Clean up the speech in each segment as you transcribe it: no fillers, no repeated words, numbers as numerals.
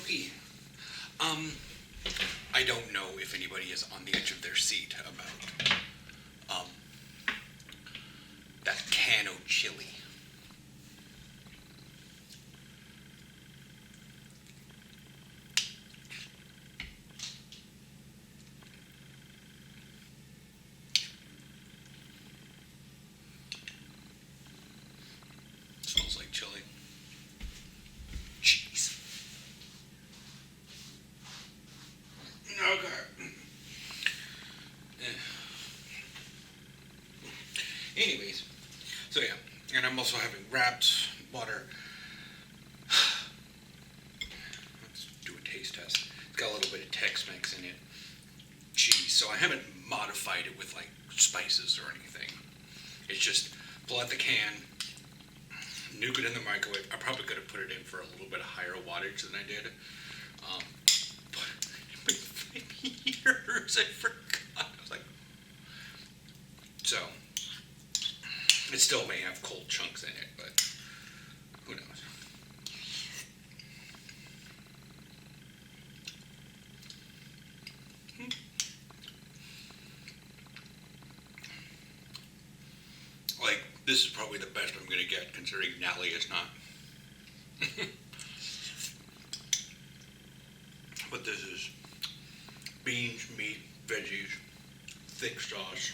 Hey, I don't know if anybody is on the edge of their seat about that can of chili. Smells like chili. Cheese. Okay. Anyways, so yeah, and I'm also having wrapped water. Let's do a taste test. It's got a little bit of Tex-Mex in it. Cheese. So I haven't modified it with like spices or anything. It's just pull out the can, nuke it in the microwave. I probably could have put it in for a little bit higher wattage than I did. But 5 years, I forgot. I was like, so it still may have cold chunks in it, but who knows? Like, this is probably the best I'm going to get, considering Nally is not. But this is beans, meat, veggies, thick sauce,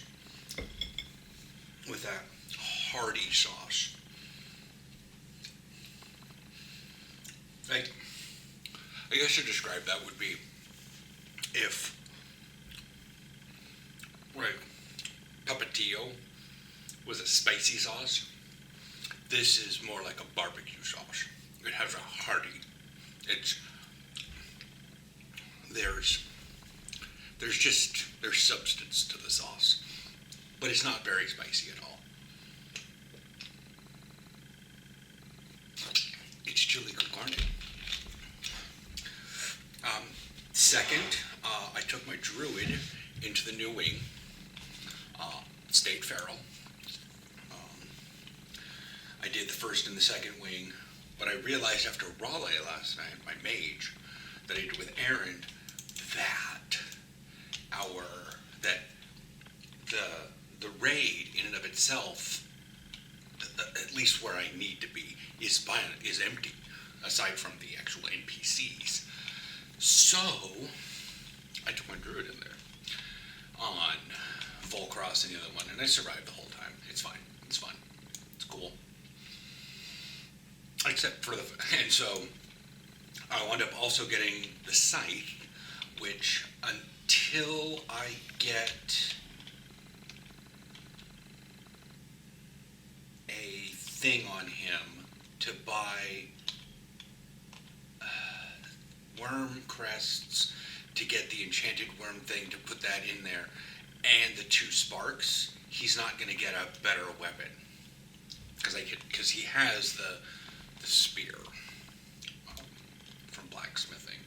with that hearty sauce. Like, I guess to describe that would be if, like, Tapatio was a spicy sauce. This is more like a barbecue sauce. It has a hearty. There's substance to the sauce, but it's not very spicy at all. It's chili con carne. Second, I took my druid into the new wing, state feral. I did the first and the second wing, but I realized after Raleigh last night, my mage, that I did with Aaron, that the raid in and of itself, at least where I need to be, is empty, aside from the actual NPCs. So I took my druid in there on Volcross and the other one, and I survived the whole time. It's fine. It's fun. It's cool. Except for and so I wound up also getting the scythe, which until I get a thing on him to buy worm crests to get the enchanted worm thing to put that in there, and the 2 sparks, he's not going to get a better weapon because he has the spear from blacksmithing,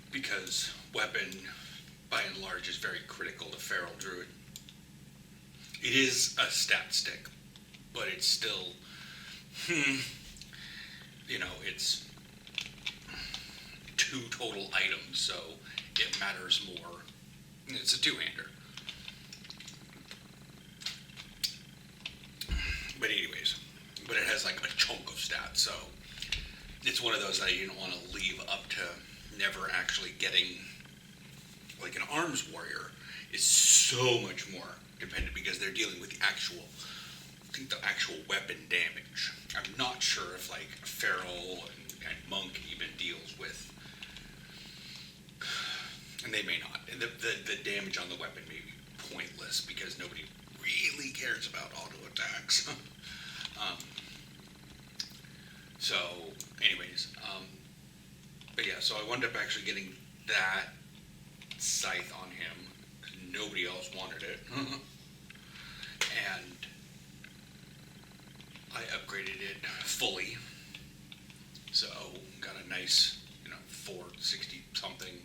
because weapon by and large is very critical to feral druid. It is a stat stick, but it's still it's 2 total items, so it matters more. It's a 2-hander. But anyways, but it has like a chunk of stats, so it's one of those that you don't want to leave up to never actually getting. Like an arms warrior is so much more dependent because they're dealing with the actual weapon damage. I'm not sure if like feral and monk even deals with, and they may not. And the damage on the weapon may be pointless because nobody really cares about auto attacks. So, anyways, but yeah, so I wound up actually getting that scythe on him because nobody else wanted it. And I upgraded it fully. So, got a nice, 460 something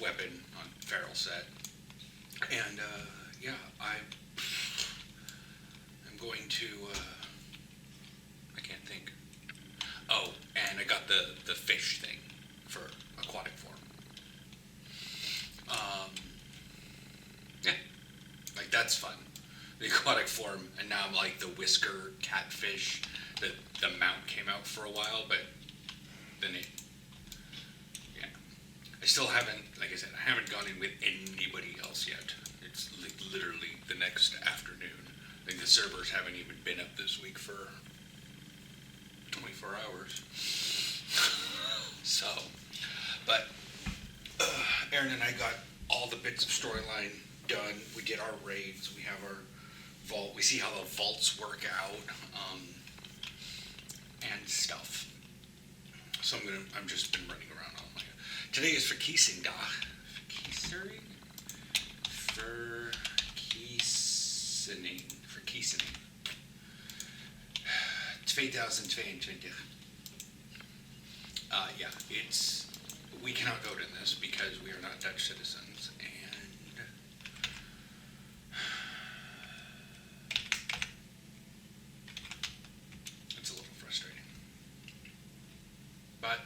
weapon on feral set. And, yeah, I'm going to, I can't think. Oh, and the fish thing for aquatic form. Yeah, like that's fun. The aquatic form, and now I'm like the whisker catfish. The mount came out for a while, but then yeah. I still haven't, like I said, I haven't gone in with anybody else yet. It's like literally the next afternoon. I think the servers haven't even been up this week for 24 hours. So, but Aaron and I got all the bits of storyline done. We did our raids. We have our vault. We see how the vaults work out, and stuff. So I'm just been running around all my. Today is for Kiesing Dag. For Kiesening. 2022. Yeah, we cannot vote in this because we are not Dutch citizens, and it's a little frustrating. But,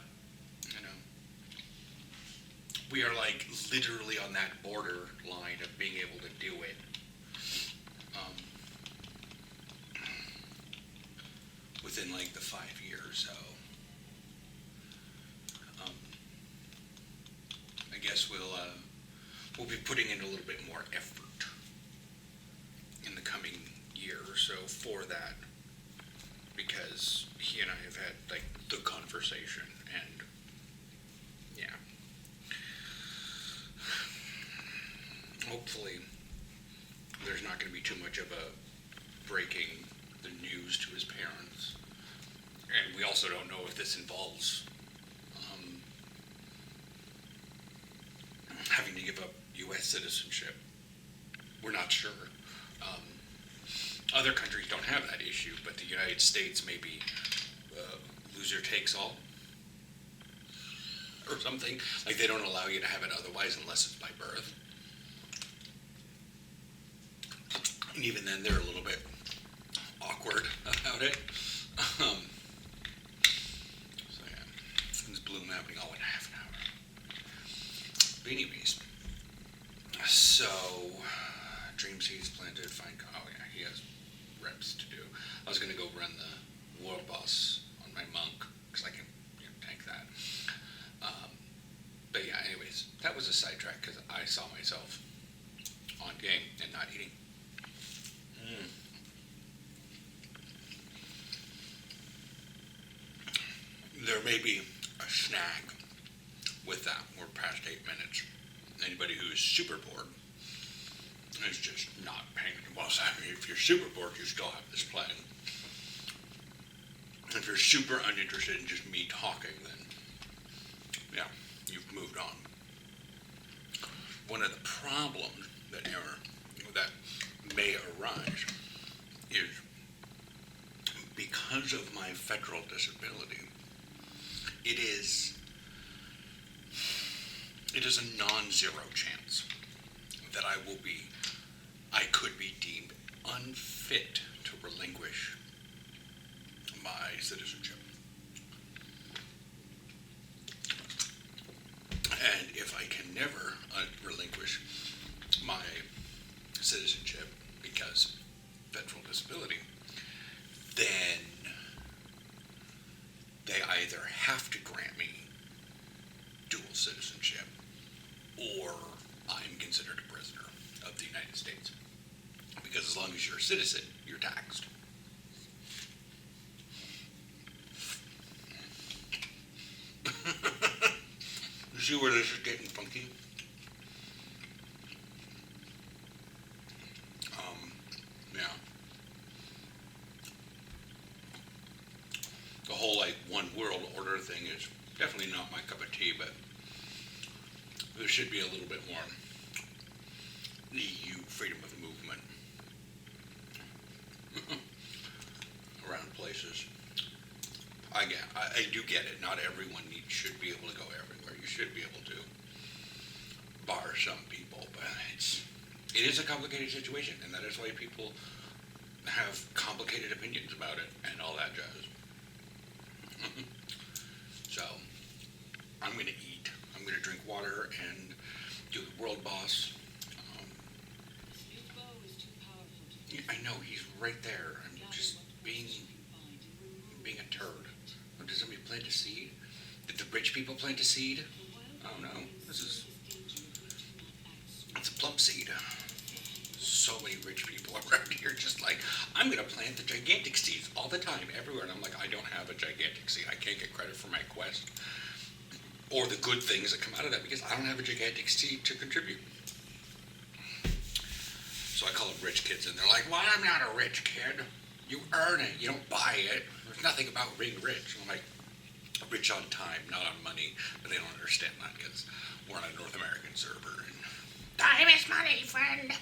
we are like literally on that border line of being able to do it. Within like the 5 years, so I guess we'll be putting in a little bit more effort in the coming year or so for that, because he and I have had like the conversation, and yeah, hopefully there's not going to be too much of a breaking the news to his parents. And we also don't know if this involves having to give up U.S. citizenship. We're not sure. Other countries don't have that issue, but the United States may be loser takes all or something. Like they don't allow you to have it otherwise unless it's by birth. And even then they're a little bit awkward about it. So yeah, this bloom happening all in half an hour. But anyways, so Dream Seeds planted, find. Oh yeah, he has reps to do. I was gonna go run the world boss on my monk because I can tank that. But yeah, anyways, that was a sidetrack because I saw myself on game and not eating. There may be a snag with that. We're past 8 minutes. Anybody who is super bored is just not paying. Well, if you're super bored, you still have this playing. If you're super uninterested in just me talking, then yeah, you've moved on. One of the problems that may arise is because of my federal disability. It is a non-zero chance that I could be deemed unfit to relinquish my citizenship. And if I can never relinquish my citizenship because federal disability, then they either have to grant me dual citizenship or I'm considered a prisoner of the United States. Because as long as you're a citizen, you're taxed. You see where this is getting funky? Yeah. The whole one world order thing is definitely not my cup of tea, but there should be a little bit more EU freedom of movement around places. I do get it. Not everyone should be able to go everywhere. You should be able to bar some people, but it is a complicated situation, and that is why people have complicated opinions about it and all that jazz. So I'm going to eat. I'm going to drink water and do the world boss. His bow is too powerful to I know he's right there. I'm just being a turd. Does somebody plant a seed? Did the rich people plant a seed? Oh no. It's a plump seed. So many rich people around here just like, I'm going to plant the gigantic seeds all the time, everywhere. And I'm like, I don't have a gigantic seed. I can't get credit for my quest or the good things that come out of that because I don't have a gigantic seed to contribute. So I call them rich kids, and they're like, well, I'm not a rich kid. You earn it. You don't buy it. There's nothing about being rich. I'm like, rich on time, not on money. But they don't understand that because we're on a North American server. And time is money, friend.